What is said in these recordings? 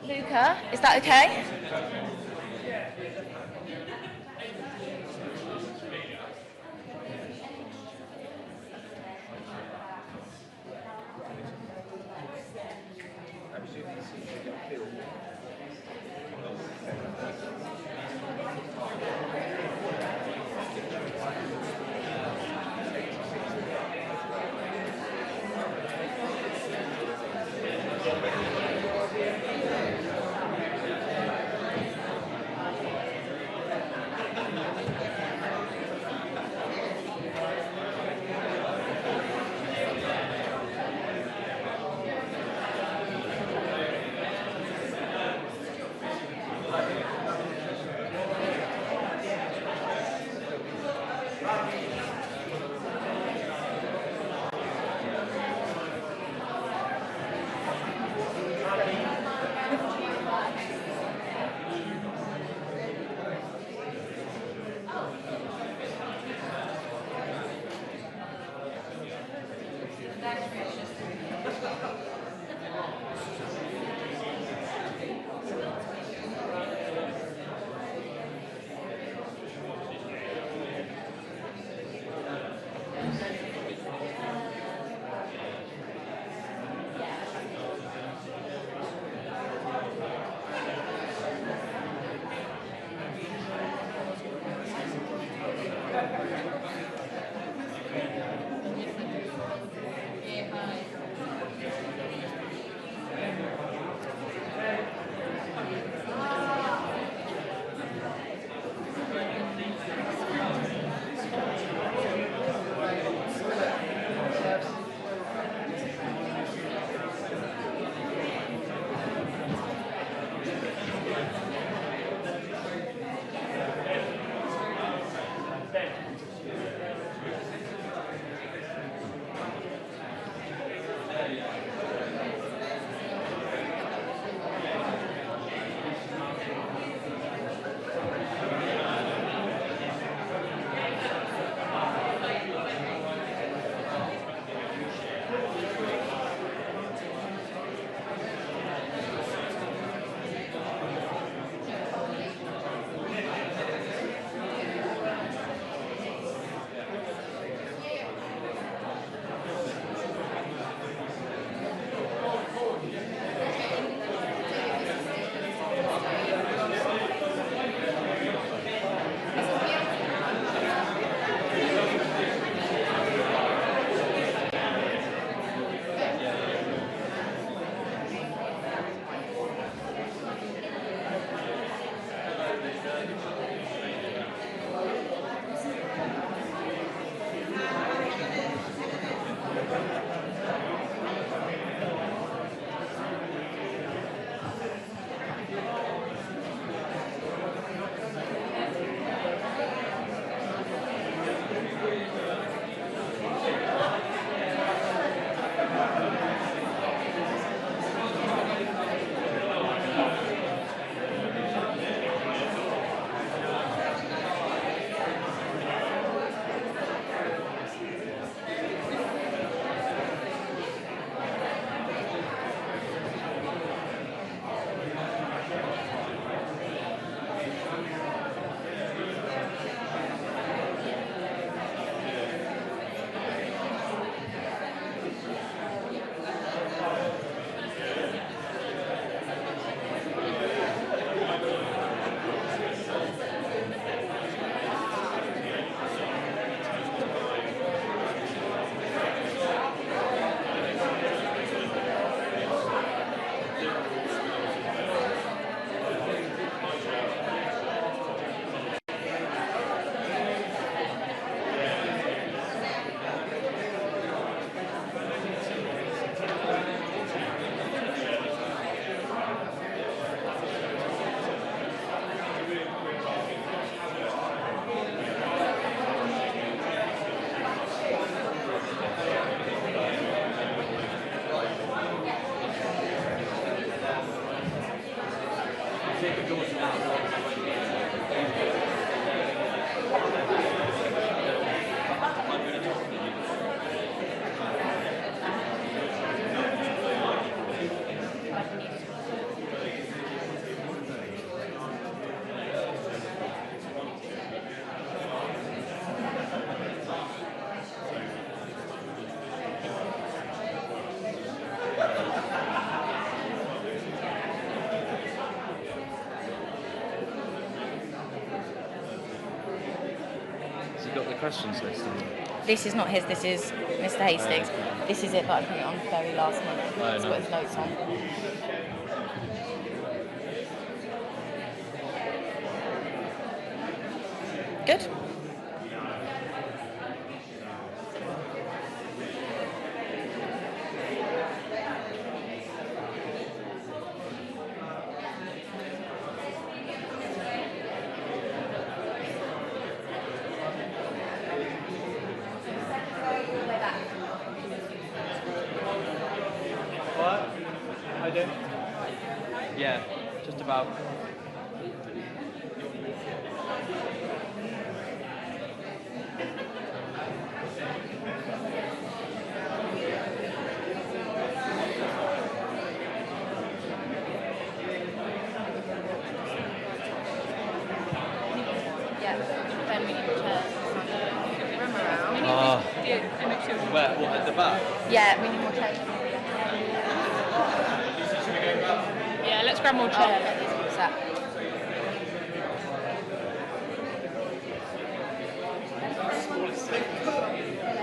Luca, is that okay? questions list on there? This is not his, this is Mr. Hastings. This is it, but I put it on very last minute. It's got his notes on. Good. What? I do. Yeah, just about. Yeah, then we need chairs. Room around. Where? What, at the back? Yeah, we need more chairs. Yeah, let's grab more chairs. What's that?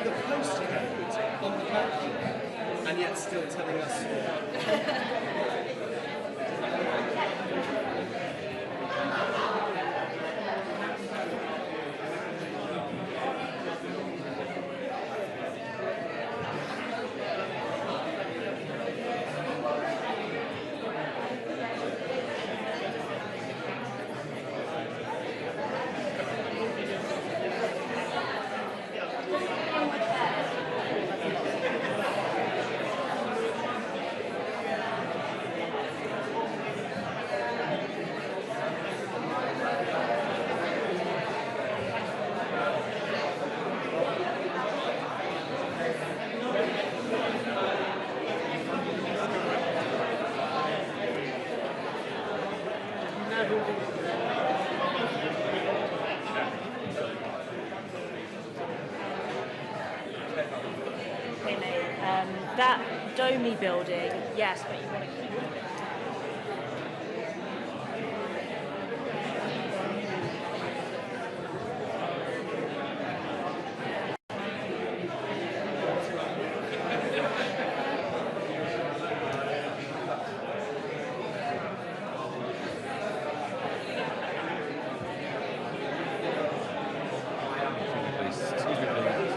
The postcode on the back, and yet still telling us. That domey building, yes, but you want to keep it. Excuse me, please.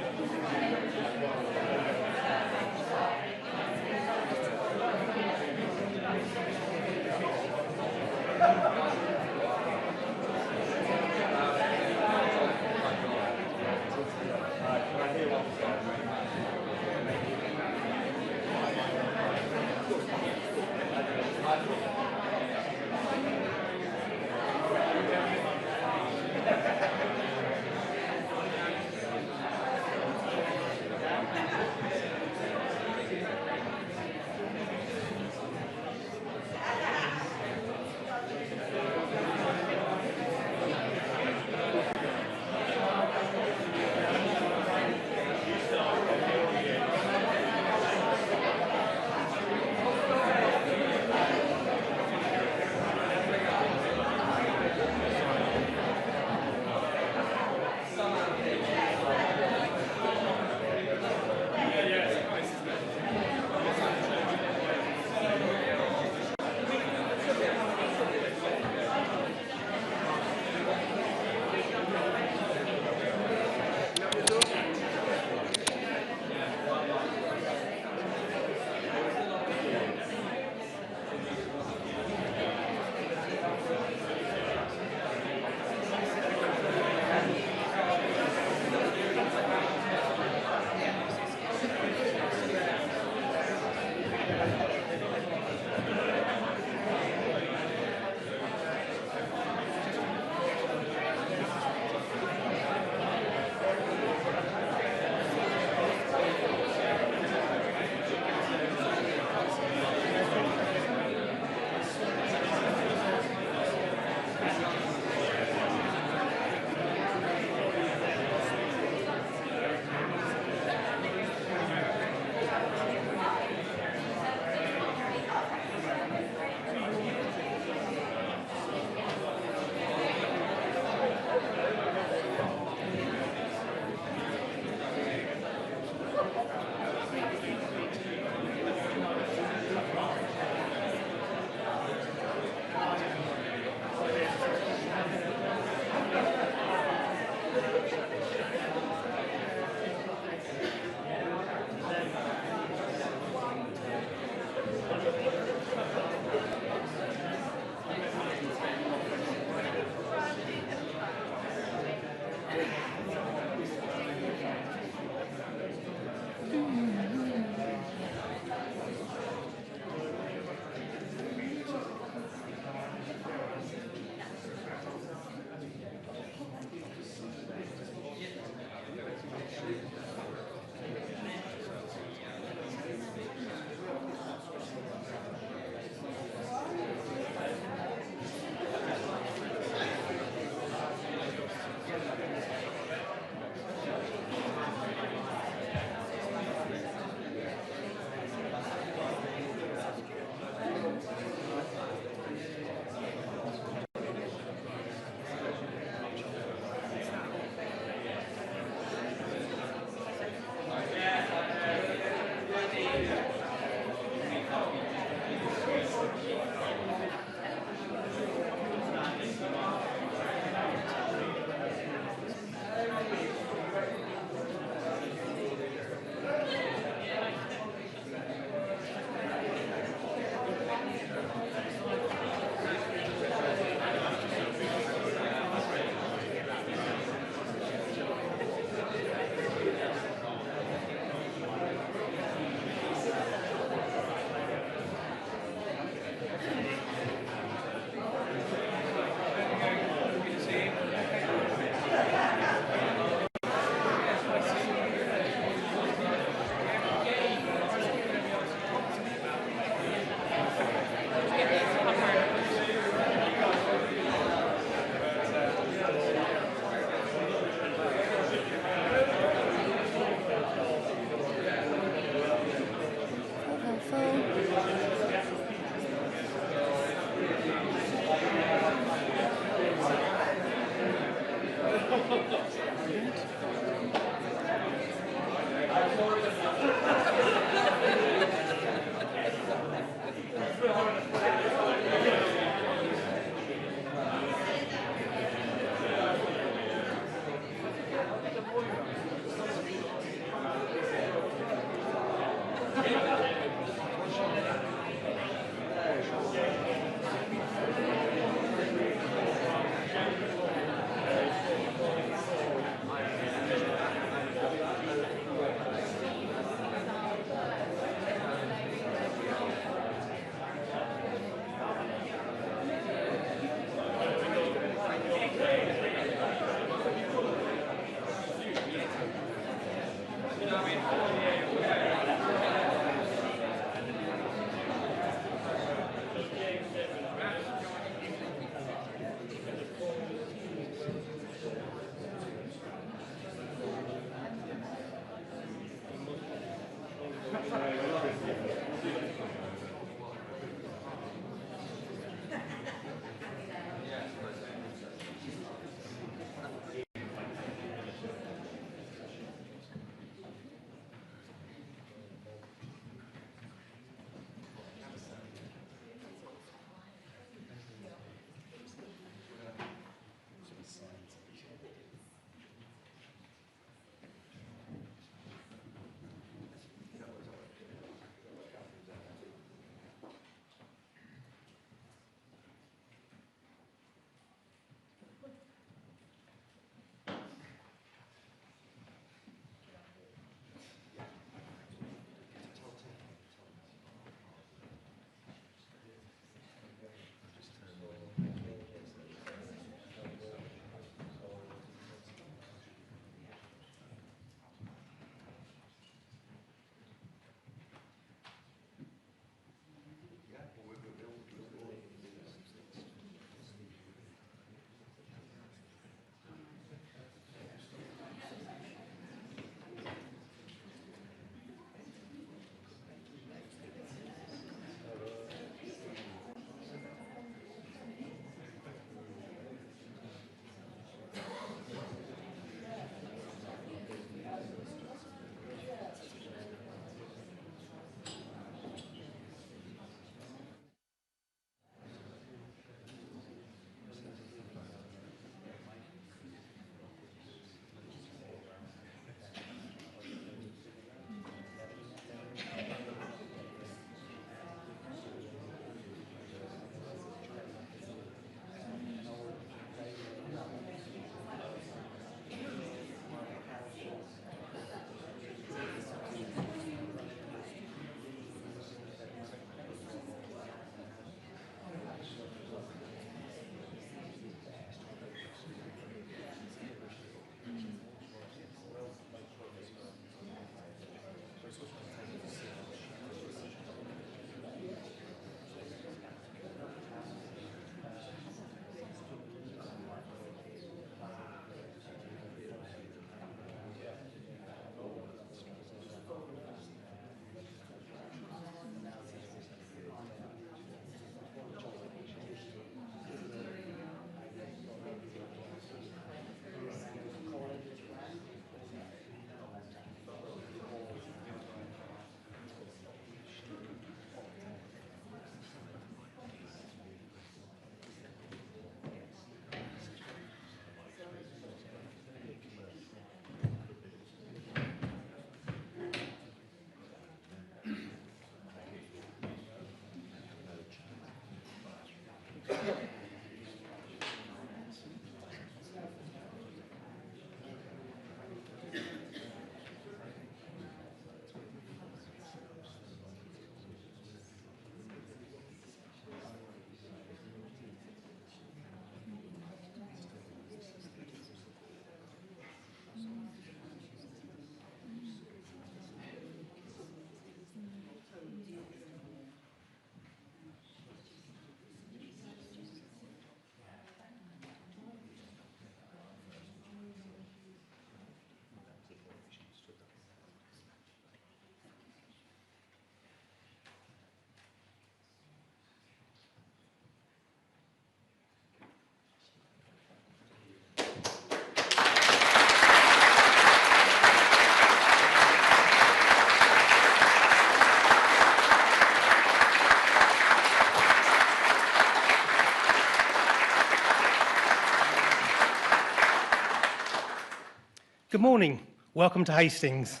Good morning. Welcome to Hastings.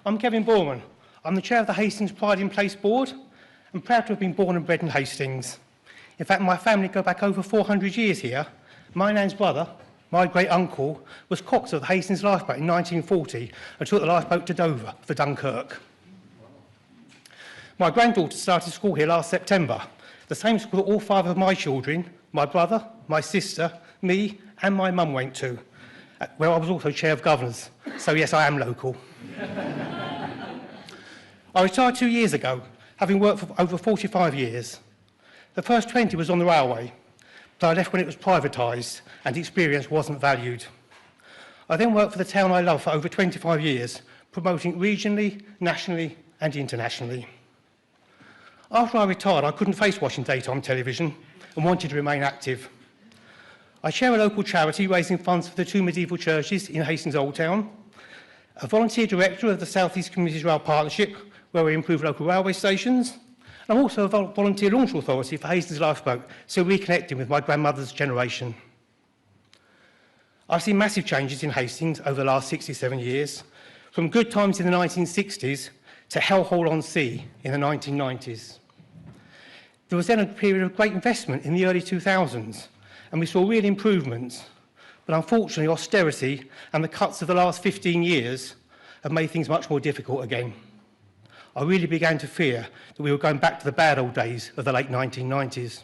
I'm Kevin Borman. I'm the chair of the Hastings Pride in Place Board. I'm proud to have been born and bred in Hastings. In fact, my family go back over 400 years here. My nan's brother, my great-uncle, was coxswain of the Hastings lifeboat in 1940 and took the lifeboat to Dover for Dunkirk. My granddaughter started school here last September, the same school that all 5 of my children, my brother, my sister, me and my mum went to, where I was also chair of governors. So yes, I am local. I retired 2 years ago, having worked for over 45 years. The first 20 was on the railway, but I left when it was privatised and the experience wasn't valued. I then worked for the town I love for over 25 years, promoting regionally, nationally and internationally. After I retired, I couldn't face watching daytime television and wanted to remain active. I chair a local charity raising funds for the 2 medieval churches in Hastings Old Town, a volunteer director of the South East Communities Rail Partnership, where we improve local railway stations. And I'm also a volunteer launch authority for Hastings Lifeboat, so reconnecting with my grandmother's generation. I've seen massive changes in Hastings over the last 67 years, from good times in the 1960s to hellhole on sea in the 1990s. There was then a period of great investment in the early 2000s, and we saw real improvements. But unfortunately, austerity and the cuts of the last 15 years have made things much more difficult again. I really began to fear that we were going back to the bad old days of the late 1990s.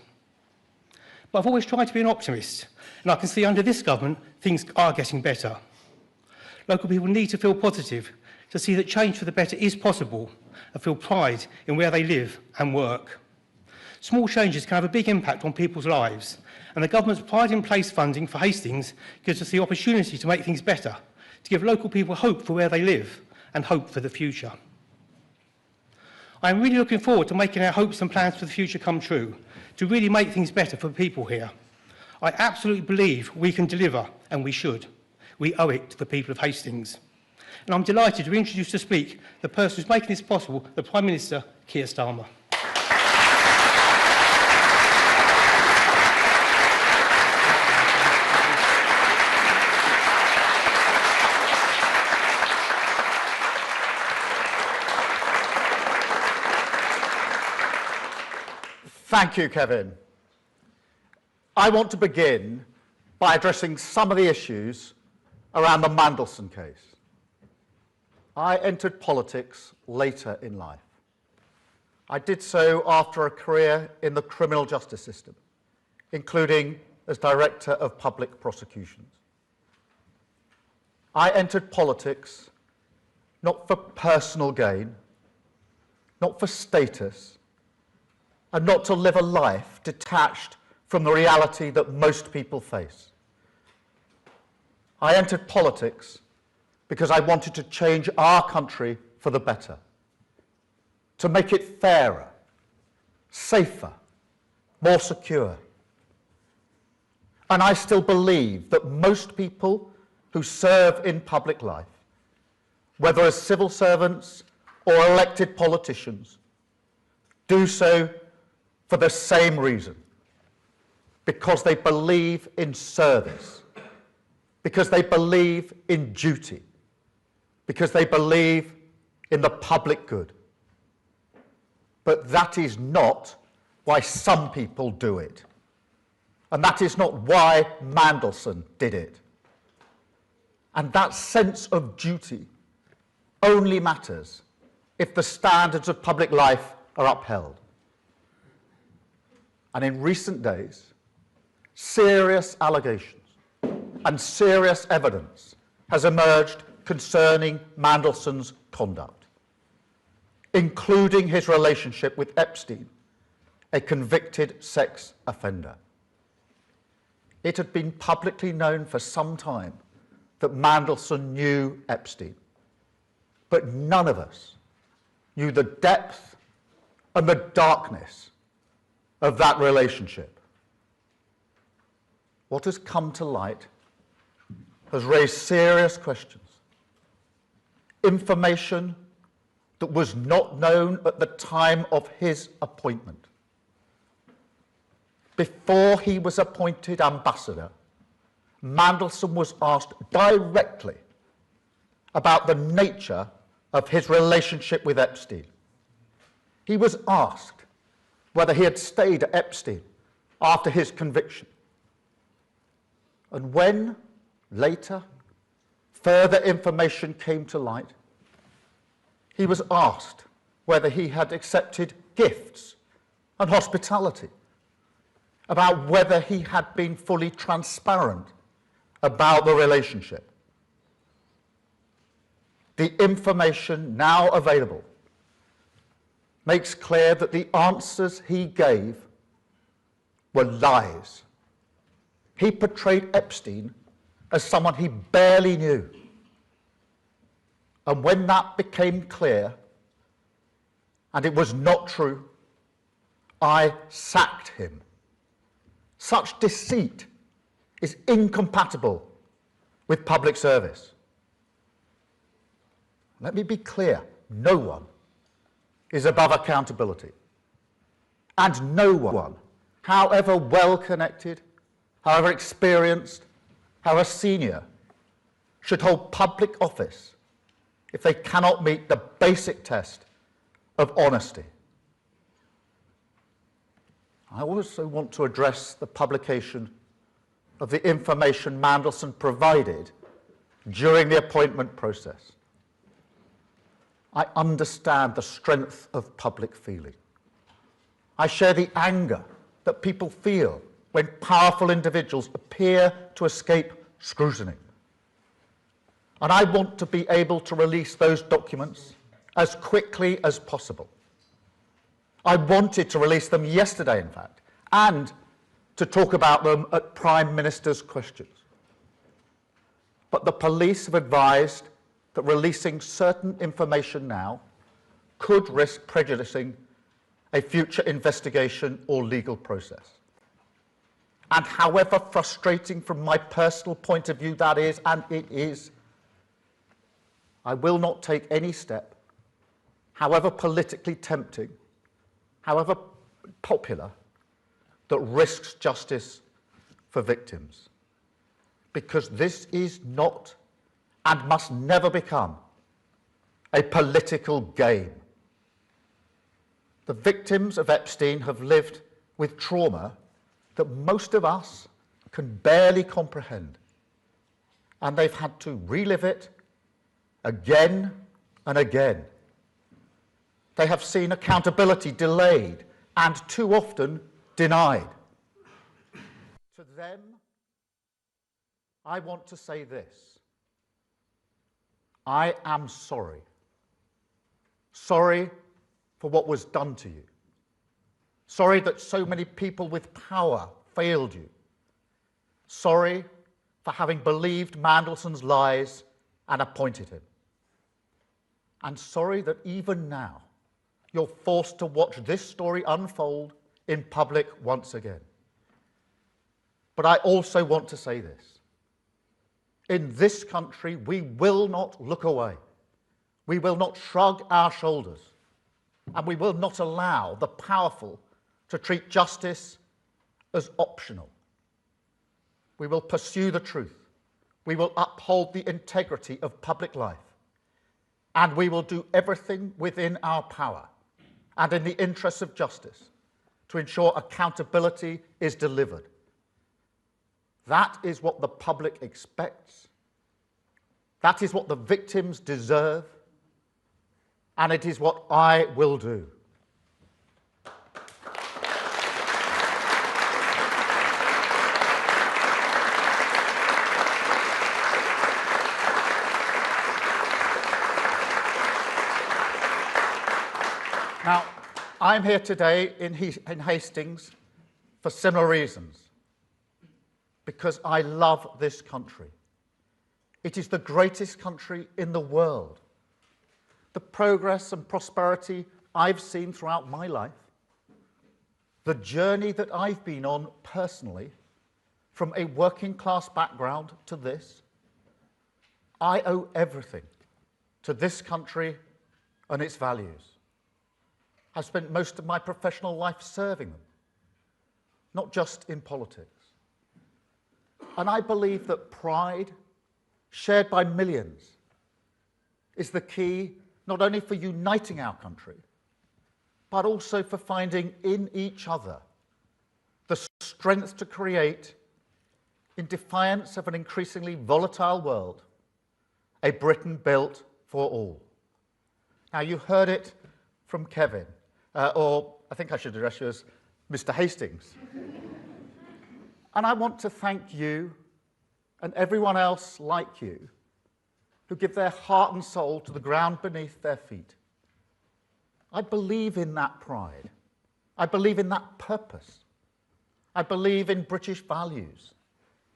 But I've always tried to be an optimist, and I can see under this government things are getting better. Local people need to feel positive, to see that change for the better is possible, and feel pride in where they live and work. Small changes can have a big impact on people's lives, and the government's Pride in Place funding for Hastings gives us the opportunity to make things better, to give local people hope for where they live and hope for the future. I am really looking forward to making our hopes and plans for the future come true, to really make things better for people here. I absolutely believe we can deliver, and we should. We owe it to the people of Hastings. And I'm delighted to introduce to speak the person who's making this possible, the Prime Minister, Keir Starmer. Thank you, Kevin. I want to begin by addressing some of the issues around the Mandelson case. I entered politics later in life. I did so after a career in the criminal justice system, including as Director of Public Prosecutions. I entered politics not for personal gain, not for status, and not to live a life detached from the reality that most people face. I entered politics because I wanted to change our country for the better, to make it fairer, safer, more secure. And I still believe that most people who serve in public life, whether as civil servants or elected politicians, do so for the same reason, because they believe in service, because they believe in duty, because they believe in the public good. But that is not why some people do it. And that is not why Mandelson did it. And that sense of duty only matters if the standards of public life are upheld. And in recent days, serious allegations and serious evidence has emerged concerning Mandelson's conduct, including his relationship with Epstein, a convicted sex offender. It had been publicly known for some time that Mandelson knew Epstein, but none of us knew the depth and the darkness of that relationship. What has come to light has raised serious questions. Information that was not known at the time of his appointment. Before he was appointed ambassador, Mandelson was asked directly about the nature of his relationship with Epstein. He was asked whether he had stayed at Epstein after his conviction. And when, later, further information came to light, he was asked whether he had accepted gifts and hospitality, about whether he had been fully transparent about the relationship. The information now available makes clear that the answers he gave were lies. He portrayed Epstein as someone he barely knew. And when that became clear, and it was not true, I sacked him. Such deceit is incompatible with public service. Let me be clear, no one is above accountability. And no one, however well-connected, however experienced, however senior, should hold public office if they cannot meet the basic test of honesty. I also want to address the publication of the information Mandelson provided during the appointment process. I understand the strength of public feeling. I share the anger that people feel when powerful individuals appear to escape scrutiny. And I want to be able to release those documents as quickly as possible. I wanted to release them yesterday, in fact, and to talk about them at Prime Minister's questions. But the police have advised that releasing certain information now could risk prejudicing a future investigation or legal process. And however frustrating from my personal point of view that is, and it is, I will not take any step, however politically tempting, however popular, that risks justice for victims. Because this is not and must never become a political game. The victims of Epstein have lived with trauma that most of us can barely comprehend. And they've had to relive it again and again. They have seen accountability delayed and too often denied. To them, I want to say this. I am sorry. Sorry for what was done to you. Sorry that so many people with power failed you. Sorry for having believed Mandelson's lies and appointed him. And sorry that even now you're forced to watch this story unfold in public once again. But I also want to say this. In this country, we will not look away. We will not shrug our shoulders. And we will not allow the powerful to treat justice as optional. We will pursue the truth. We will uphold the integrity of public life. And we will do everything within our power and in the interests of justice to ensure accountability is delivered. That is what the public expects. That is what the victims deserve. And it is what I will do. Now, I'm here today in Hastings for similar reasons. Because I love this country. It is the greatest country in the world. The progress and prosperity I've seen throughout my life, the journey that I've been on personally, from a working class background to this, I owe everything to this country and its values. I've spent most of my professional life serving them, not just in politics. And I believe that pride, shared by millions, is the key not only for uniting our country, but also for finding in each other the strength to create, in defiance of an increasingly volatile world, a Britain built for all. Now, you heard it from Kevin, or I think I should address you as Mr. Hastings. And I want to thank you and everyone else like you who give their heart and soul to the ground beneath their feet. I believe in that pride. I believe in that purpose. I believe in British values,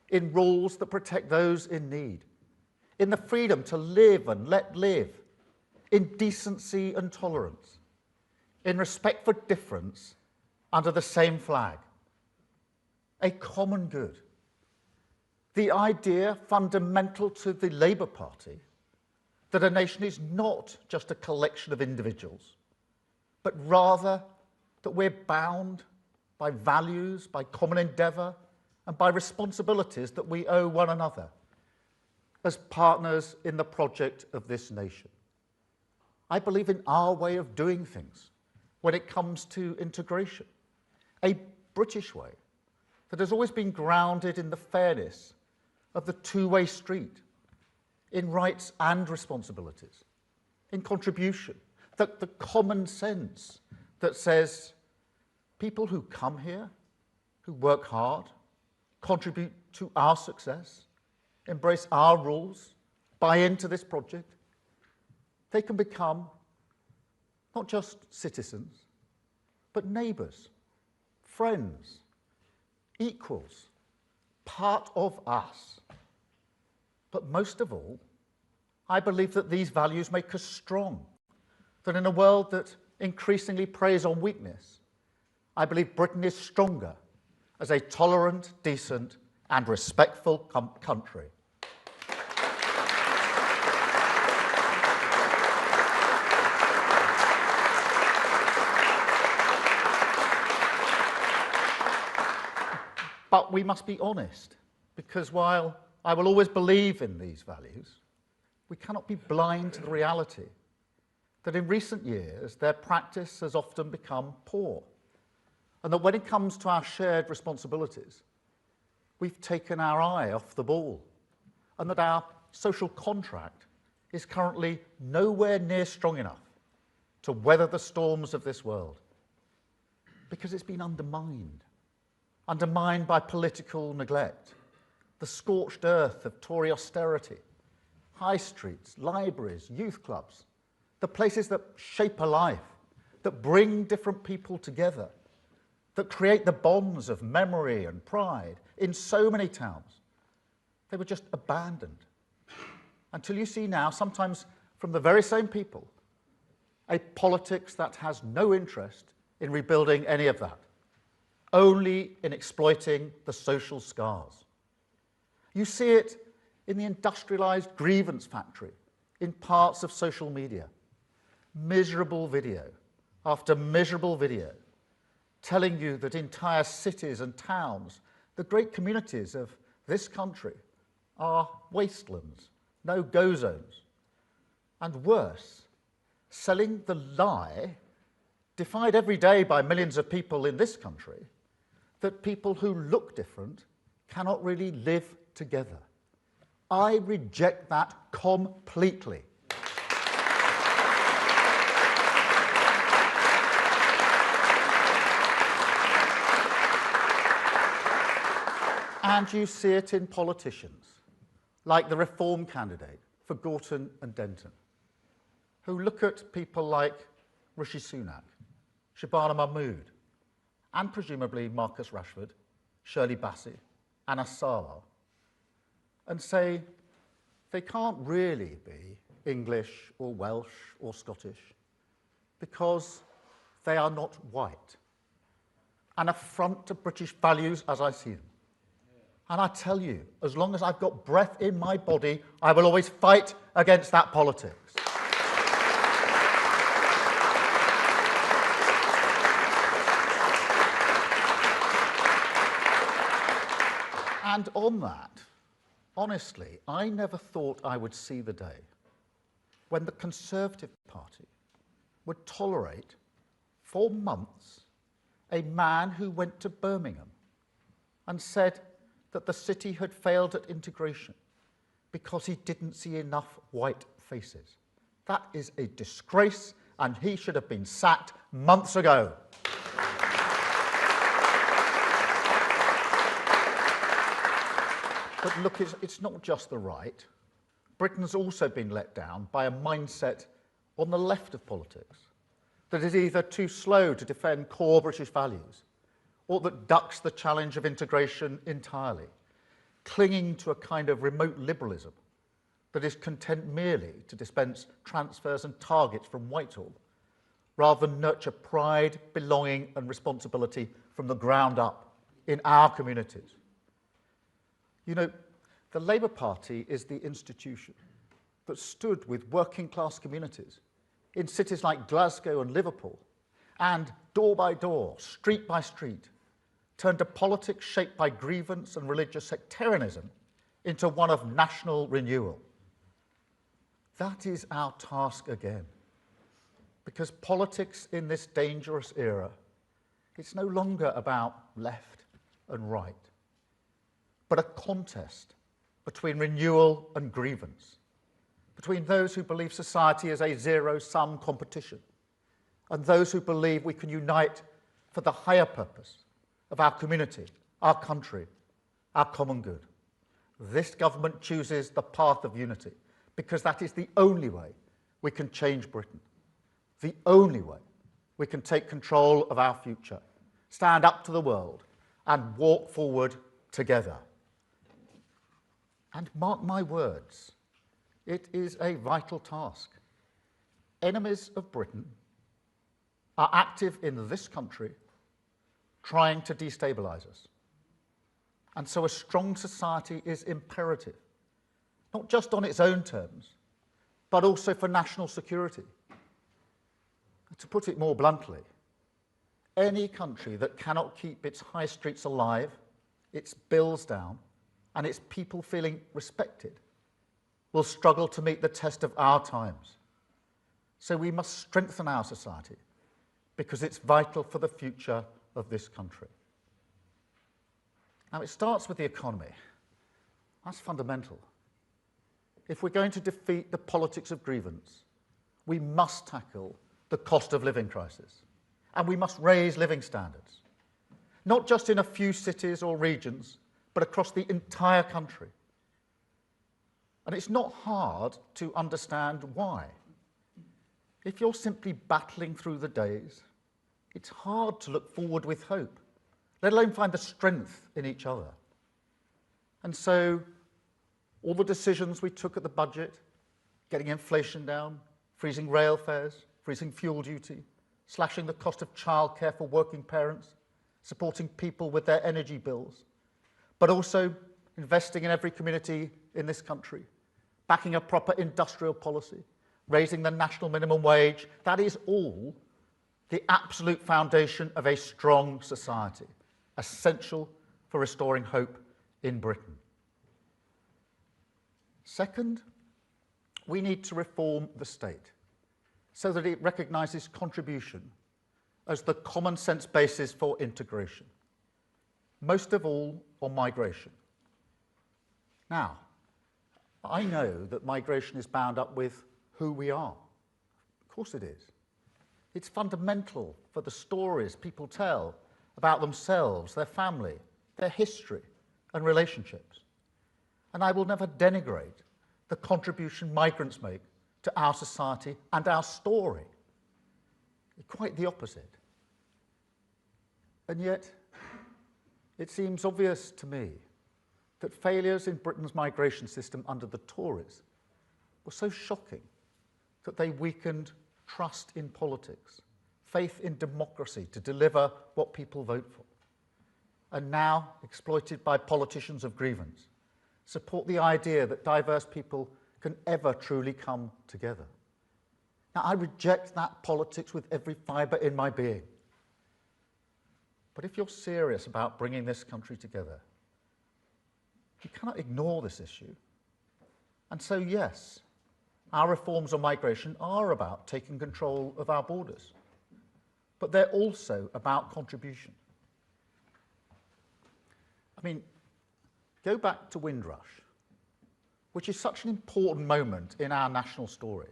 in rules that protect those in need, in the freedom to live and let live, in decency and tolerance, in respect for difference under the same flag. A common good. The idea fundamental to the Labour Party that a nation is not just a collection of individuals, but rather that we're bound by values, by common endeavour, and by responsibilities that we owe one another as partners in the project of this nation. I believe in our way of doing things when it comes to integration, a British way that has always been grounded in the fairness of the two-way street, in rights and responsibilities, in contribution, the common sense that says people who come here, who work hard, contribute to our success, embrace our rules, buy into this project, they can become not just citizens, but neighbours, friends, equals, part of us. But most of all, I believe that these values make us strong, that in a world that increasingly preys on weakness, I believe Britain is stronger as a tolerant, decent, and respectful country. But we must be honest, because while I will always believe in these values, we cannot be blind to the reality that in recent years their practice has often become poor, and that when it comes to our shared responsibilities, we've taken our eye off the ball, and that our social contract is currently nowhere near strong enough to weather the storms of this world, because it's been undermined by political neglect, the scorched earth of Tory austerity, high streets, libraries, youth clubs, the places that shape a life, that bring different people together, that create the bonds of memory and pride in so many towns. They were just abandoned. Until you see now, sometimes from the very same people, a politics that has no interest in rebuilding any of that, only in exploiting the social scars. You see it in the industrialised grievance factory, in parts of social media. Miserable video after miserable video, telling you that entire cities and towns, the great communities of this country, are wastelands, no-go zones. And worse, selling the lie, defied every day by millions of people in this country, that people who look different cannot really live together. I reject that completely. And you see it in politicians, like the Reform candidate for Gorton and Denton, who look at people like Rishi Sunak, Shabana Mahmood, and presumably Marcus Rashford, Shirley Bassey, Anna Sala, and say they can't really be English or Welsh or Scottish because they are not white. An affront to British values as I see them. And I tell you, as long as I've got breath in my body, I will always fight against that politics. And on that, honestly, I never thought I would see the day when the Conservative Party would tolerate for months a man who went to Birmingham and said that the city had failed at integration because he didn't see enough white faces. That is a disgrace, and he should have been sacked months ago. But look, it's not just the right. Britain's also been let down by a mindset on the left of politics that is either too slow to defend core British values or that ducks the challenge of integration entirely, clinging to a kind of remote liberalism that is content merely to dispense transfers and targets from Whitehall, rather than nurture pride, belonging and responsibility from the ground up in our communities. You know, the Labour Party is the institution that stood with working class communities in cities like Glasgow and Liverpool, and door by door, street by street, turned a politics shaped by grievance and religious sectarianism into one of national renewal. That is our task again, because politics in this dangerous era, it's no longer about left and right, but a contest between renewal and grievance, between those who believe society is a zero-sum competition and those who believe we can unite for the higher purpose of our community, our country, our common good. This government chooses the path of unity because that is the only way we can change Britain, the only way we can take control of our future, stand up to the world and walk forward together. And mark my words, it is a vital task. Enemies of Britain are active in this country trying to destabilise us. And so a strong society is imperative, not just on its own terms, but also for national security. To put it more bluntly, any country that cannot keep its high streets alive, its bills down, and its people feeling respected will struggle to meet the test of our times. So we must strengthen our society because it's vital for the future of this country. Now, it starts with the economy. That's fundamental. If we're going to defeat the politics of grievance, we must tackle the cost of living crisis, and we must raise living standards, not just in a few cities or regions, but across the entire country. And it's not hard to understand why. If you're simply battling through the days, it's hard to look forward with hope, let alone find the strength in each other. And so, all the decisions we took at the budget, getting inflation down, freezing rail fares, freezing fuel duty, slashing the cost of childcare for working parents, supporting people with their energy bills, but also investing in every community in this country, backing a proper industrial policy, raising the national minimum wage, that is all the absolute foundation of a strong society, essential for restoring hope in Britain. Second, we need to reform the state so that it recognises contribution as the common sense basis for integration, most of all on migration. Now, I know that migration is bound up with who we are. Of course it is. It's fundamental for the stories people tell about themselves, their family, their history and relationships. And I will never denigrate the contribution migrants make to our society and our story. Quite the opposite. And yet, it seems obvious to me that failures in Britain's migration system under the Tories were so shocking that they weakened trust in politics, faith in democracy to deliver what people vote for, and now, exploited by politicians of grievance, support the idea that diverse people can ever truly come together. Now, I reject that politics with every fibre in my being. But if you're serious about bringing this country together, you cannot ignore this issue. And so, yes, our reforms on migration are about taking control of our borders, but they're also about contribution. I mean, go back to Windrush, which is such an important moment in our national story.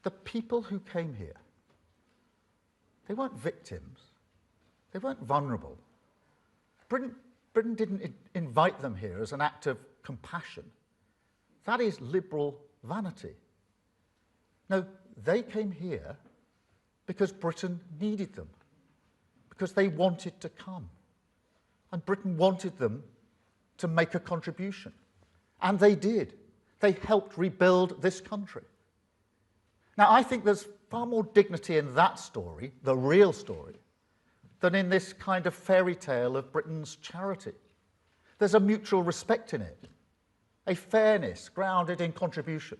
The people who came here, they weren't victims, they weren't vulnerable. Britain didn't invite them here as an act of compassion. That is liberal vanity. No, they came here because Britain needed them, because they wanted to come. And Britain wanted them to make a contribution. And they did. They helped rebuild this country. Now, I think there's far more dignity in that story, the real story, than in this kind of fairy tale of Britain's charity. There's a mutual respect in it, a fairness grounded in contribution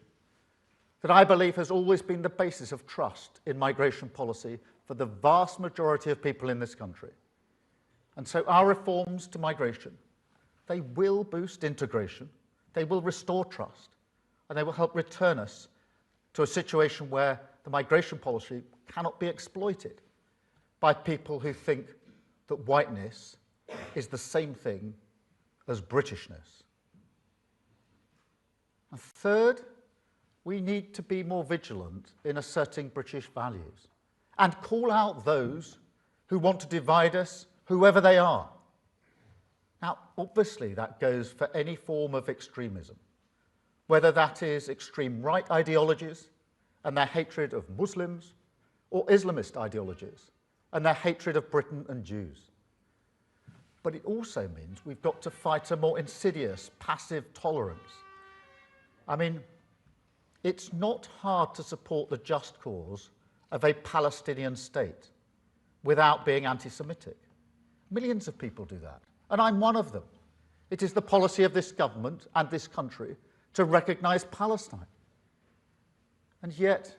that I believe has always been the basis of trust in migration policy for the vast majority of people in this country. And so our reforms to migration, they will boost integration, they will restore trust, and they will help return us to a situation where the migration policy cannot be exploited by people who think that whiteness is the same thing as Britishness. And third, we need to be more vigilant in asserting British values and call out those who want to divide us, whoever they are. Now, obviously, that goes for any form of extremism, whether that is extreme right ideologies and their hatred of Muslims, or Islamist ideologies and their hatred of Britain and Jews. But it also means we've got to fight a more insidious, passive tolerance. I mean, it's not hard to support the just cause of a Palestinian state without being anti-Semitic. Millions of people do that, and I'm one of them. It is the policy of this government and this country to recognise Palestine. And yet,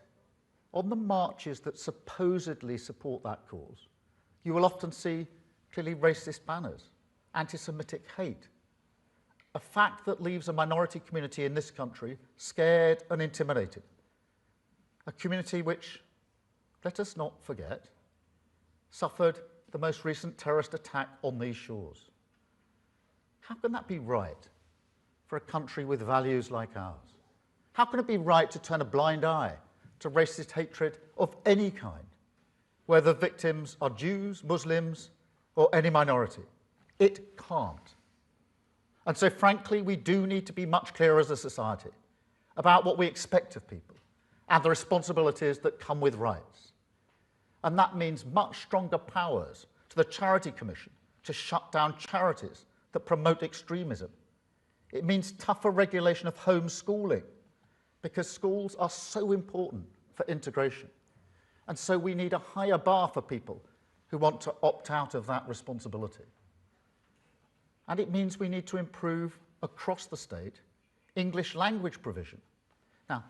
on the marches that supposedly support that cause, you will often see clearly racist banners, anti-Semitic hate, a fact that leaves a minority community in this country scared and intimidated. A community which, let us not forget, suffered the most recent terrorist attack on these shores. How can that be right for a country with values like ours? How can it be right to turn a blind eye to racist hatred of any kind, whether victims are Jews, Muslims, or any minority? It can't. And so, frankly, we do need to be much clearer as a society about what we expect of people and the responsibilities that come with rights. And that means much stronger powers to the Charity Commission to shut down charities that promote extremism. It means tougher regulation of homeschooling, because schools are so important for integration. And so we need a higher bar for people who want to opt out of that responsibility. And it means we need to improve across the state English language provision. Now,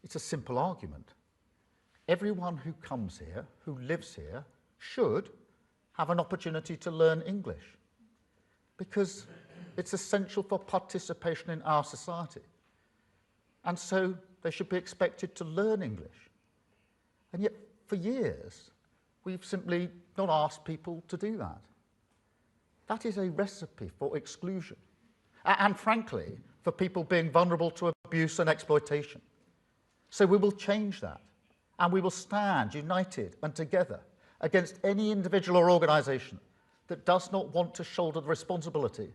it's a simple argument. Everyone who comes here, who lives here, should have an opportunity to learn English, because it's essential for participation in our society. And so they should be expected to learn English. And yet, for years, we've simply not asked people to do that. That is a recipe for exclusion, and frankly, for people being vulnerable to abuse and exploitation. So we will change that, and we will stand united and together against any individual or organisation that does not want to shoulder the responsibility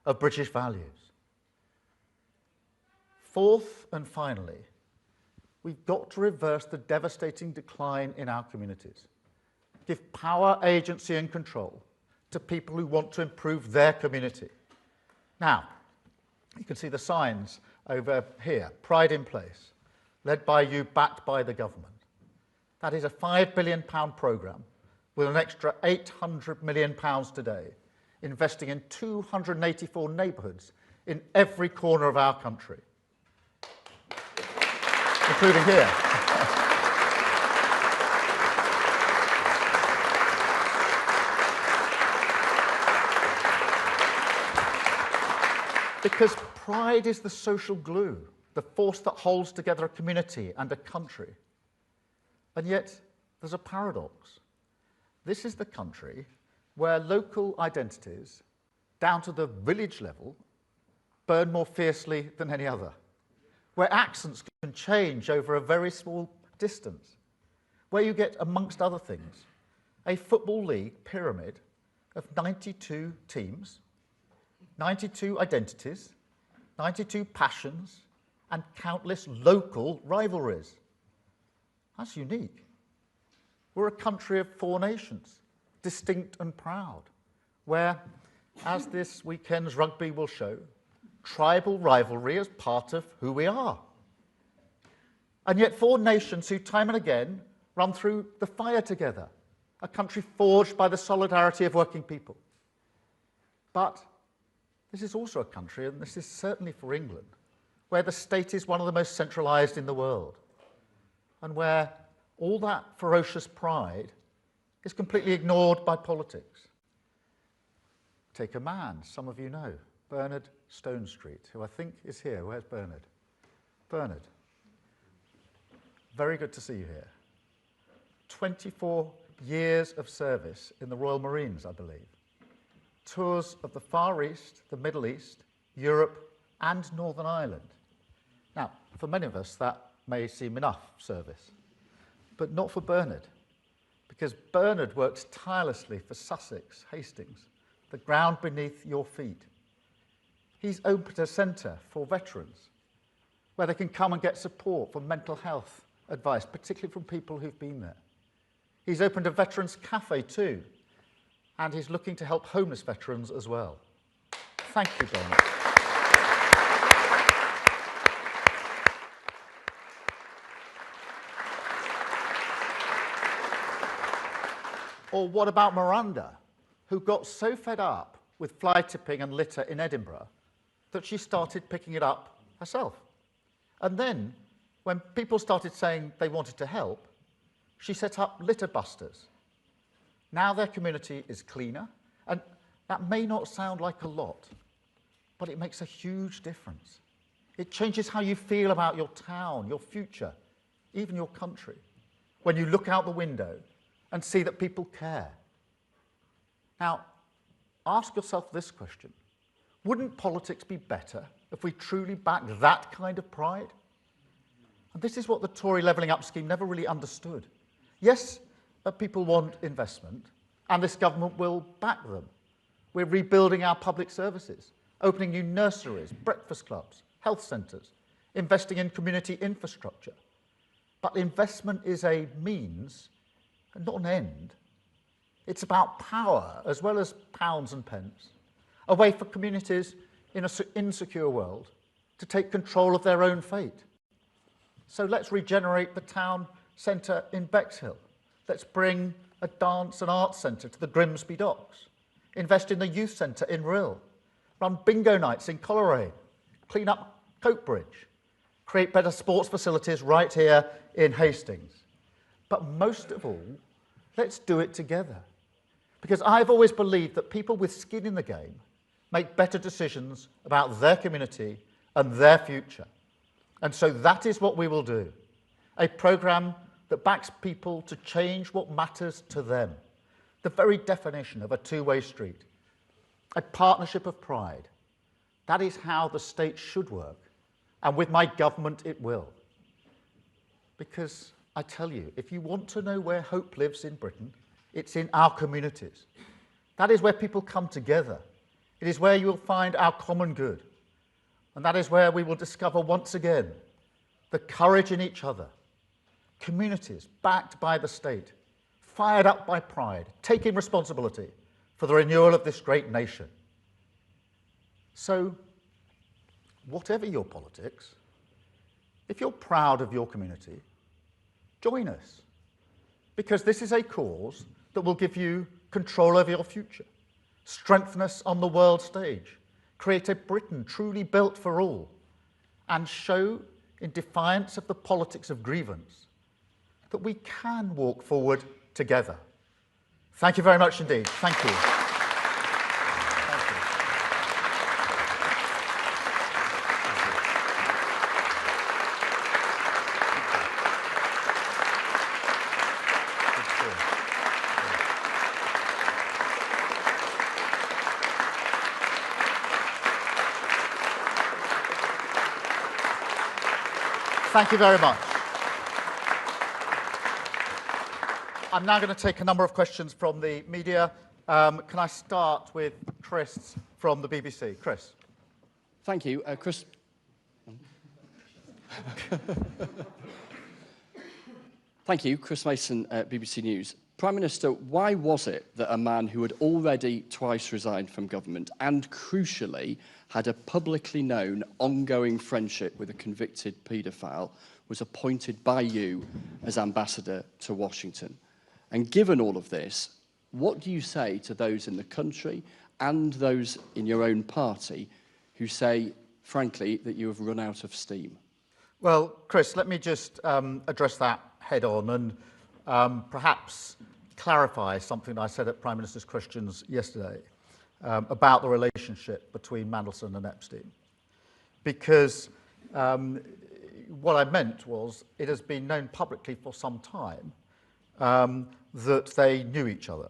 of British values. Fourth and finally, we've got to reverse the devastating decline in our communities. Give power, agency and control to people who want to improve their community. Now, you can see the signs over here, Pride in Place, led by you, backed by the government. That is a £5 billion programme with an extra £800 million today, investing in 284 neighbourhoods in every corner of our country, including here. Because pride is the social glue the force that holds together a community and a country. And yet, there's a paradox. This is the country where local identities, down to the village level, burn more fiercely than any other, where accents can change over a very small distance, where you get, amongst other things, a football league pyramid of 92 teams, 92 identities, 92 passions, and countless local rivalries. That's unique. We're a country of 4 nations, distinct and proud, where, as this weekend's rugby will show, tribal rivalry is part of who we are. And yet 4 nations who time and again run through the fire together, a country forged by the solidarity of working people. But this is also a country, and this is certainly for England, where the state is one of the most centralised in the world, and where all that ferocious pride is completely ignored by politics. Take a man some of you know, Bernard Stonestreet, who I think is here. Where's Bernard? Bernard, very good to see you here. 24 years of service in the Royal Marines, I believe. Tours of the Far East, the Middle East, Europe, and Northern Ireland. Now, for many of us, that may seem enough service, but not for Bernard, because Bernard works tirelessly for Sussex, Hastings, the ground beneath your feet. He's opened a centre for veterans, where they can come and get support for mental health advice, particularly from people who've been there. He's opened a veterans cafe too, and he's looking to help homeless veterans as well. Thank you, Bernard. Or what about Miranda, who got so fed up with fly tipping and litter in Edinburgh that she started picking it up herself? And then, when people started saying they wanted to help, she set up litter busters. Now their community is cleaner, and that may not sound like a lot, but it makes a huge difference. It changes how you feel about your town, your future, even your country, when you look out the window and see that people care. Now, ask yourself this question. Wouldn't politics be better if we truly backed that kind of pride? And this is what the Tory Levelling Up scheme never really understood. Yes, people want investment, and this government will back them. We're rebuilding our public services, opening new nurseries, breakfast clubs, health centres, investing in community infrastructure. But investment is a means and not an end. It's about power as well as pounds and pence, a way for communities in an insecure world to take control of their own fate. So let's regenerate the town centre in Bexhill. Let's bring a dance and arts centre to the Grimsby Docks. Invest in the youth centre in Rill. Run bingo nights in Coleraine. Clean up Coke Bridge. Create better sports facilities right here in Hastings. But most of all, let's do it together. Because I've always believed that people with skin in the game make better decisions about their community and their future. And so that is what we will do. A programme that backs people to change what matters to them. The very definition of a two-way street. A partnership of pride. That is how the state should work. And with my government, it will. Because I tell you, if you want to know where hope lives in Britain, it's in our communities. That is where people come together. It is where you will find our common good. And that is where we will discover once again the courage in each other. Communities backed by the state, fired up by pride, taking responsibility for the renewal of this great nation. So, whatever your politics, if you're proud of your community, join us. Because this is a cause that will give you control over your future, strengthen us on the world stage, create a Britain truly built for all, and show, in defiance of the politics of grievance, that we can walk forward together. Thank you very much indeed. Thank you. Thank you very much. I'm now going to take a number of questions from the media. Can I start with Chris from the BBC? Chris. Thank you. Chris. Thank you, Chris Mason, BBC News. Prime Minister, why was it that a man who had already twice resigned from government and, crucially, had a publicly known ongoing friendship with a convicted paedophile was appointed by you as ambassador to Washington? And given all of this, what do you say to those in the country and those in your own party who say, frankly, that you have run out of steam? Well, Chris, let me just address that head on and perhaps clarify something I said at Prime Minister's Questions yesterday about the relationship between Mandelson and Epstein. Because what I meant was it has been known publicly for some time that they knew each other.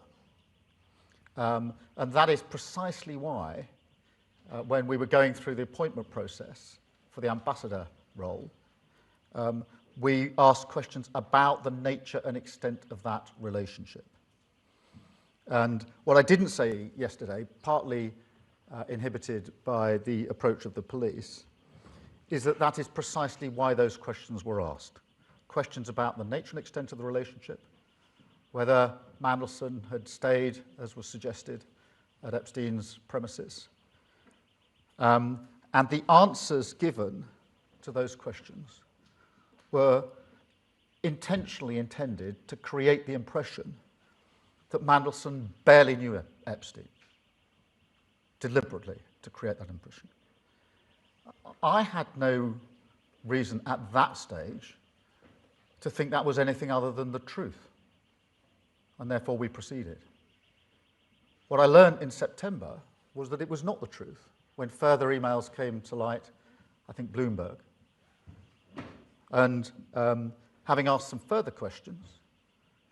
And that is precisely why, when we were going through the appointment process for the ambassador role, we asked questions about the nature and extent of that relationship. And what I didn't say yesterday, partly inhibited by the approach of the police, is that that is precisely why those questions were asked. Questions about the nature and extent of the relationship, whether Mandelson had stayed, as was suggested, at Epstein's premises. And the answers given to those questions were intentionally intended to create the impression that Mandelson barely knew Epstein, deliberately to create that impression. I had no reason at that stage to think that was anything other than the truth, and therefore we proceeded. What I learned in September was that it was not the truth, when further emails came to light, I think Bloomberg. And having asked some further questions,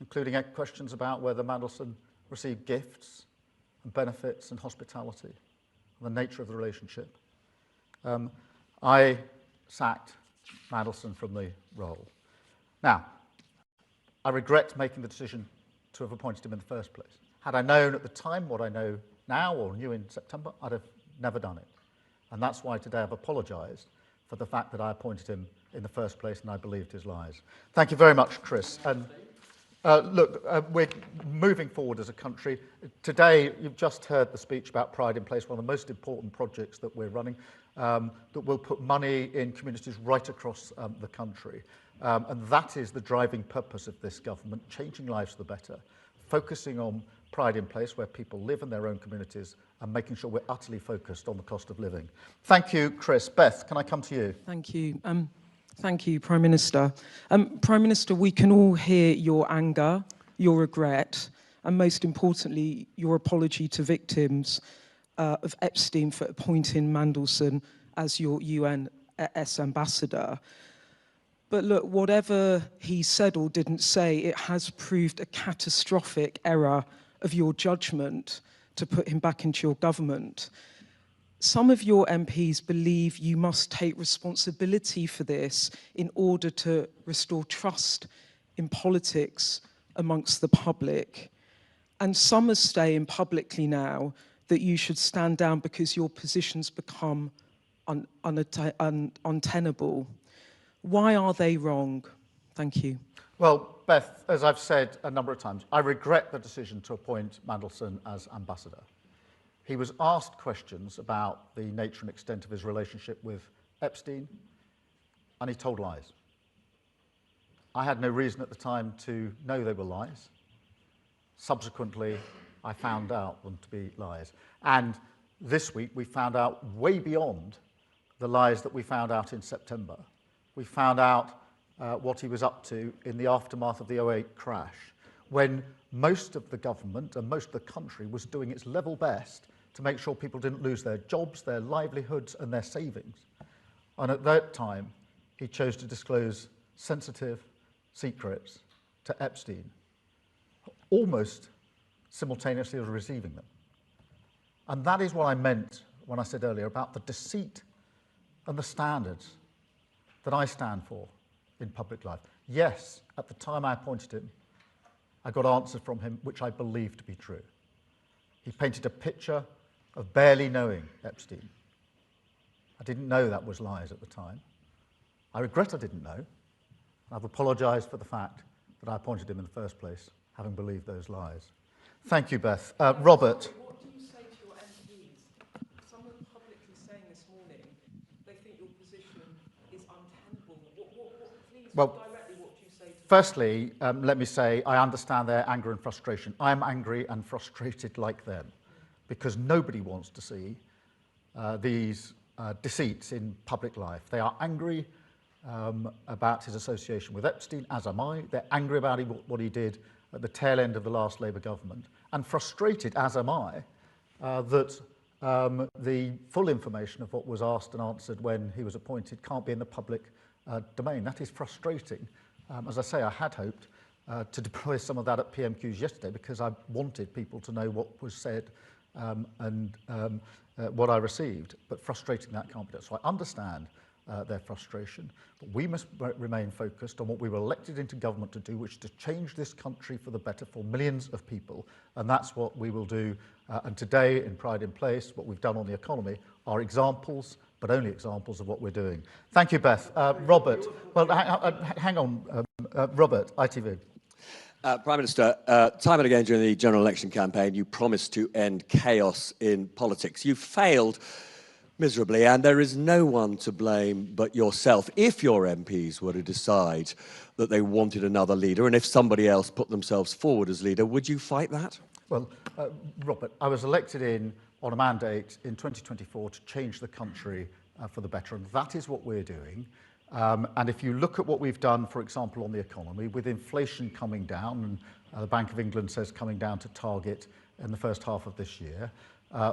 including questions about whether Mandelson received gifts and benefits and hospitality, and the nature of the relationship, I sacked Mandelson from the role. Now, I regret making the decision to have appointed him in the first place. Had I known at the time what I know now, or knew in September, I'd have never done it. And that's why today I've apologised for the fact that I appointed him in the first place and I believed his lies. Thank you very much, Chris. And look, we're moving forward as a country. Today, you've just heard the speech about Pride in Place, one of the most important projects that we're running, that will put money in communities right across the country. And that is the driving purpose of this government, changing lives for the better, focusing on Pride in Place, where people live in their own communities, and making sure we're utterly focused on the cost of living. Thank you, Chris. Beth, can I come to you? Thank you. Thank you, Prime Minister. Prime Minister, we can all hear your anger, your regret, and most importantly, your apology to victims of Epstein for appointing Mandelson as your US ambassador. But look, whatever he said or didn't say, it has proved a catastrophic error of your judgment to put him back into your government. Some of your MPs believe you must take responsibility for this in order to restore trust in politics amongst the public. And some are saying publicly now that you should stand down because your positions become untenable. Why are they wrong? Thank you. Well, Beth, as I've said a number of times, I regret the decision to appoint Mandelson as ambassador. He was asked questions about the nature and extent of his relationship with Epstein, and he told lies. I had no reason at the time to know they were lies. Subsequently, I found out them to be lies. And this week, we found out way beyond the lies that we found out in September. We found out what he was up to in the aftermath of the 2008 crash, when most of the government and most of the country was doing its level best to make sure people didn't lose their jobs, their livelihoods, and their savings. And at that time, he chose to disclose sensitive secrets to Epstein, almost simultaneously as receiving them. And that is what I meant when I said earlier about the deceit and the standards that I stand for in public life. Yes, at the time I appointed him, I got answers from him which I believed to be true. He painted a picture of barely knowing Epstein. I didn't know that was lies at the time. I regret I didn't know. I've apologised for the fact that I appointed him in the first place, having believed those lies. Thank you, Beth. Robert. What do you say to your MPs? Someone publicly saying this morning they think your position is untenable. Please, directly, what do you say to them? Firstly, let me say I understand their anger and frustration. I am angry and frustrated like them because nobody wants to see these deceits in public life. They are angry about his association with Epstein, as am I. They're angry about what he did at the tail end of the last Labour government, and frustrated, as am I, that the full information of what was asked and answered when he was appointed can't be in the public domain. That is frustrating. As I say, I had hoped to deploy some of that at PMQs yesterday because I wanted people to know what was said and what I received, but frustrating that can't be done. So I understand their frustration, but we must remain focused on what we were elected into government to do, which is to change this country for the better for millions of people, and that's what we will do. And today, in Pride in Place, what we've done on the economy are examples, but only examples of what we're doing. Thank you, Beth. Robert, well, hang on, Robert, ITV. Prime Minister, time and again during the general election campaign, you promised to end chaos in politics. You failed miserably, and there is no one to blame but yourself. If your MPs were to decide that they wanted another leader, and if somebody else put themselves forward as leader, would you fight that? Well, Robert, I was elected on a mandate in 2024 to change the country for the better, and that is what we're doing. And if you look at what we've done, for example, on the economy, with inflation coming down, and the Bank of England says coming down to target in the first half of this year,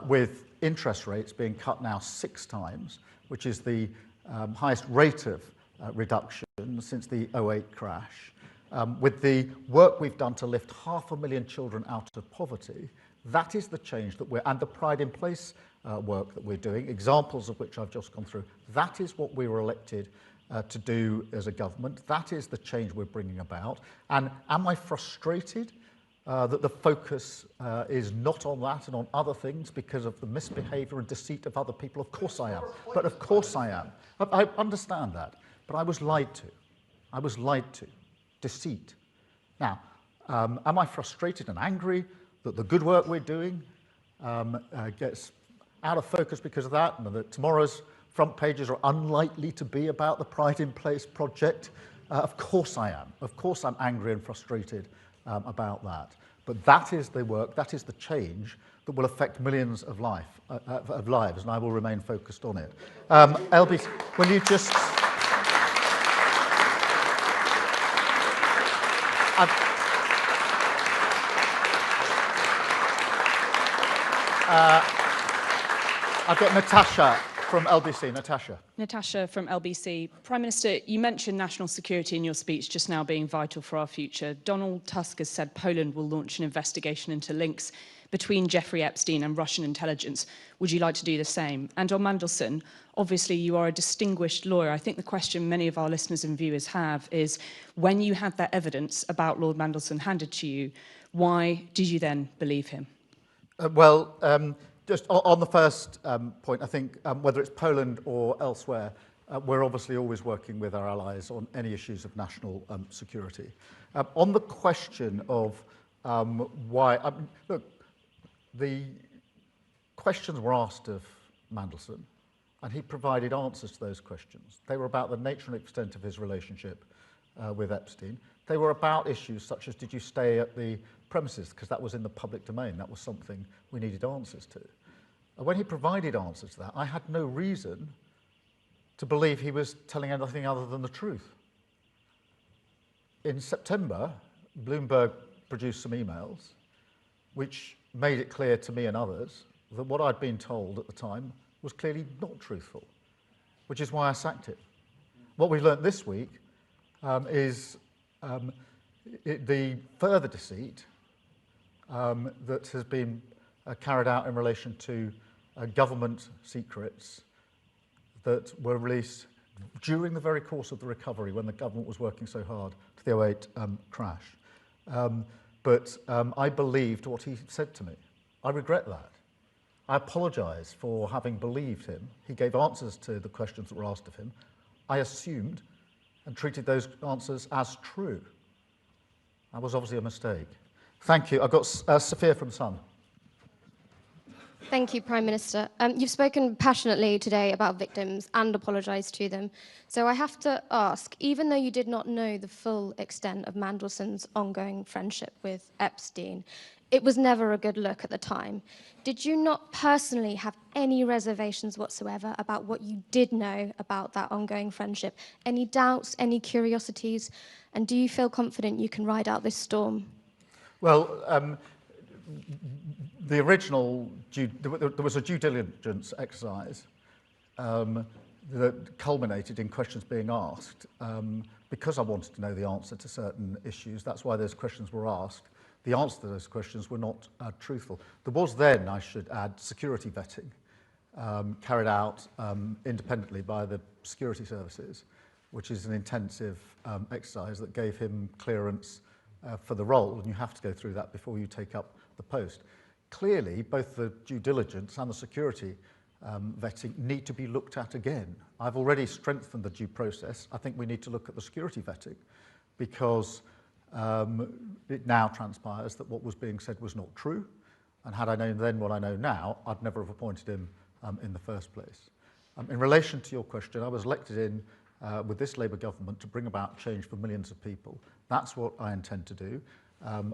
with interest rates being cut now 6 times, which is the highest rate of reduction since the 2008 crash, with the work we've done to lift 500,000 children out of poverty, that is the change that and the Pride in Place work that we're doing, examples of which I've just gone through, that is what we were elected to do as a government. That is the change we're bringing about. And am I frustrated that the focus is not on that and on other things because of the misbehaviour and deceit of other people? Of course I am. But of course I am. I understand that. But I was lied to. I was lied to. Deceit. Now, am I frustrated and angry that the good work we're doing gets out of focus because of that, and that tomorrow's front pages are unlikely to be about the Pride in Place project? Of course I am. Of course I'm angry and frustrated about that. But that is the work, that is the change that will affect millions of lives, and I will remain focused on it. LB, will you just... I've got Natasha from LBC. Natasha from LBC. Prime Minister, you mentioned national security in your speech just now being vital for our future. Donald Tusk has said Poland will launch an investigation into links between Jeffrey Epstein and Russian intelligence. Would you like to do the same? And on Mandelson, obviously you are a distinguished lawyer. I think the question many of our listeners and viewers have is, when you had that evidence about Lord Mandelson handed to you, why did you then believe him? Just on the first point, I think whether it's Poland or elsewhere, we're obviously always working with our allies on any issues of national security. On the question of why, look, the questions were asked of Mandelson, and he provided answers to those questions. They were about the nature and extent of his relationship with Epstein. They were about issues such as, did you stay at the premises? Because that was in the public domain. That was something we needed answers to. And when he provided answers to that, I had no reason to believe he was telling anything other than the truth. In September, Bloomberg produced some emails which made it clear to me and others that what I'd been told at the time was clearly not truthful, which is why I sacked him. What we've learnt this week is the further deceit that has been carried out in relation to government secrets that were released during the very course of the recovery when the government was working so hard to the 2008 crash. But I believed what he said to me. I regret that. I apologise for having believed him. He gave answers to the questions that were asked of him. I assumed and treated those answers as true. That was obviously a mistake. Thank you. I've got Sophia from Sun. Thank you, Prime Minister. You've spoken passionately today about victims and apologised to them. So I have to ask, even though you did not know the full extent of Mandelson's ongoing friendship with Epstein, it was never a good look at the time. Did you not personally have any reservations whatsoever about what you did know about that ongoing friendship? Any doubts, any curiosities? And do you feel confident you can ride out this storm? Well, the original, there was a due diligence exercise that culminated in questions being asked. Because I wanted to know the answer to certain issues, that's why those questions were asked. The answers to those questions were not truthful. There was then, I should add, security vetting carried out independently by the security services, which is an intensive exercise that gave him clearance for the role, and you have to go through that before you take up the post. Clearly, both the due diligence and the security vetting need to be looked at again. I've already strengthened the due process. I think we need to look at the security vetting because it now transpires that what was being said was not true, and had I known then what I know now, I'd never have appointed him in the first place. In relation to your question, I was elected in with this Labour government to bring about change for millions of people. That's what I intend to do.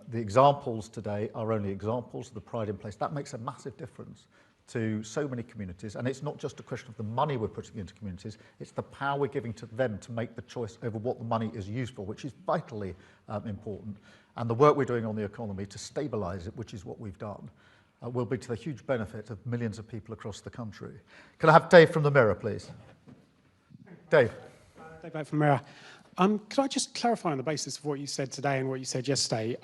The examples today are only examples of the pride in place. That makes a massive difference to so many communities, and it's not just a question of the money we're putting into communities, it's the power we're giving to them to make the choice over what the money is used for, which is vitally important. And the work we're doing on the economy to stabilise it, which is what we've done, will be to the huge benefit of millions of people across the country. Can I have Dave from the Mirror, please? Dave. Dave back from Mirror. Could I just clarify on the basis of what you said today and what you said yesterday?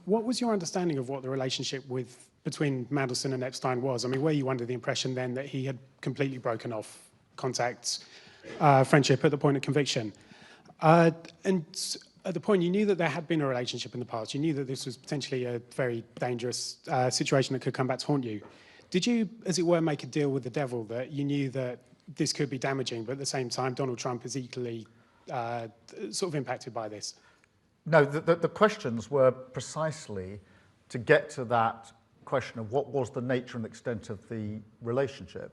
What was your understanding of what the relationship between Mandelson and Epstein was? I mean, were you under the impression then that he had completely broken off contacts, friendship at the point of conviction? And at the point you knew that there had been a relationship in the past, you knew that this was potentially a very dangerous situation that could come back to haunt you. Did you, as it were, make a deal with the devil that you knew that this could be damaging, but at the same time, Donald Trump is equally sort of impacted by this? No, the questions were precisely to get to that question of what was the nature and extent of the relationship,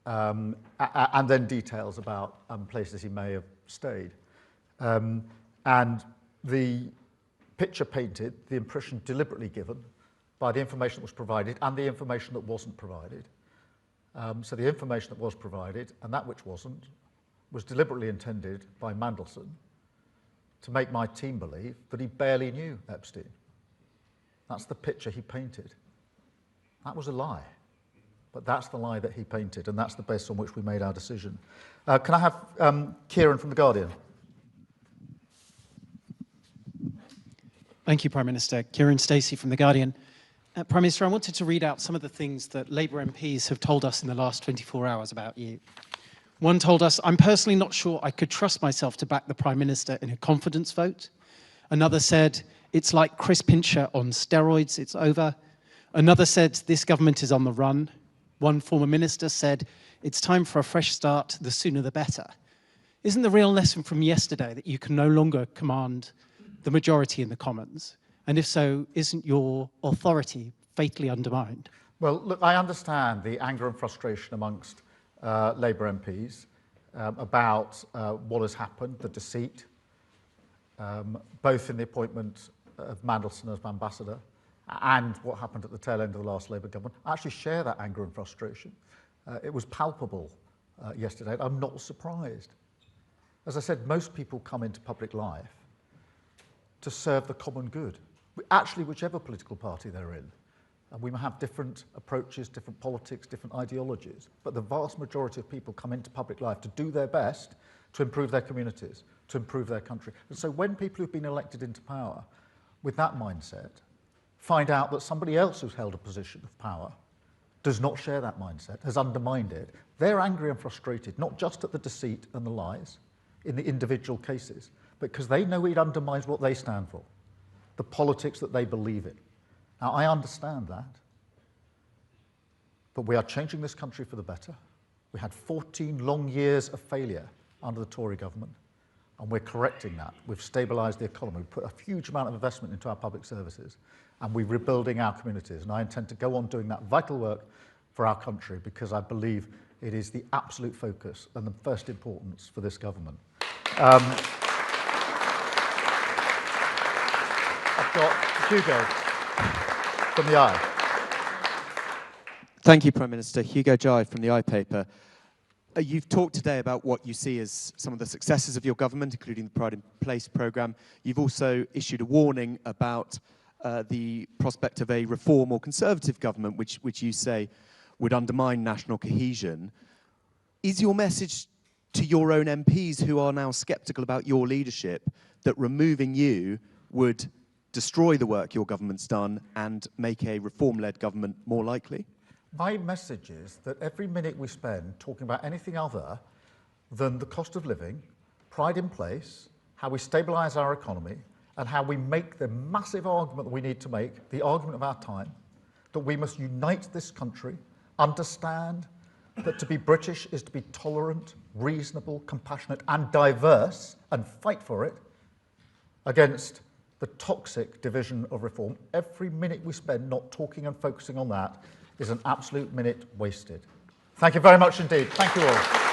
and then details about places he may have stayed. And the picture painted, the impression deliberately given by the information that was provided and the information that wasn't provided. So the information that was provided and that which wasn't was deliberately intended by Mandelson to make my team believe that he barely knew Epstein. That's the picture he painted. That was a lie. But that's the lie that he painted, and that's the basis on which we made our decision. Can I have Kieran from The Guardian? Thank you, Prime Minister. Kieran Stacey from The Guardian. Prime Minister, I wanted to read out some of the things that Labour MPs have told us in the last 24 hours about you. One told us, I'm personally not sure I could trust myself to back the Prime Minister in a confidence vote. Another said, it's like Chris Pincher on steroids, it's over. Another said, this government is on the run. One former minister said, it's time for a fresh start, the sooner the better. Isn't the real lesson from yesterday that you can no longer command the majority in the Commons? And if so, isn't your authority fatally undermined? Well, look, I understand the anger and frustration amongst Labour MPs about what has happened, the deceit, both in the appointment of Mandelson as ambassador and what happened at the tail end of the last Labour government. I actually share that anger and frustration. It was palpable yesterday. I'm not surprised. As I said, most people come into public life to serve the common good, actually whichever political party they're in. And we may have different approaches, different politics, different ideologies, but the vast majority of people come into public life to do their best to improve their communities, to improve their country. And so when people who've been elected into power with that mindset find out that somebody else who's held a position of power does not share that mindset, has undermined it. They're angry and frustrated, not just at the deceit and the lies in the individual cases, but because they know it undermines what they stand for, the politics that they believe in. Now, I understand that, but we are changing this country for the better. We had 14 long years of failure under the Tory government, and we're correcting that. We've stabilised the economy, we've put a huge amount of investment into our public services, and we're rebuilding our communities. And I intend to go on doing that vital work for our country because I believe it is the absolute focus and the first importance for this government. I've got Hugo from the Eye. Thank you, Prime Minister. Hugo Jai from the Eye paper. You've talked today about what you see as some of the successes of your government, including the Pride in Place programme. You've also issued a warning about the prospect of a reform or conservative government, which you say would undermine national cohesion. Is your message to your own MPs who are now sceptical about your leadership that removing you would destroy the work your government's done and make a reform-led government more likely? My message is that every minute we spend talking about anything other than the cost of living, Pride in Place, how we stabilise our economy, and how we make the massive argument that we need to make, the argument of our time, that we must unite this country, understand that to be British is to be tolerant, reasonable, compassionate and diverse, and fight for it against the toxic division of reform. Every minute we spend not talking and focusing on that is an absolute minute wasted. Thank you very much indeed. Thank you all.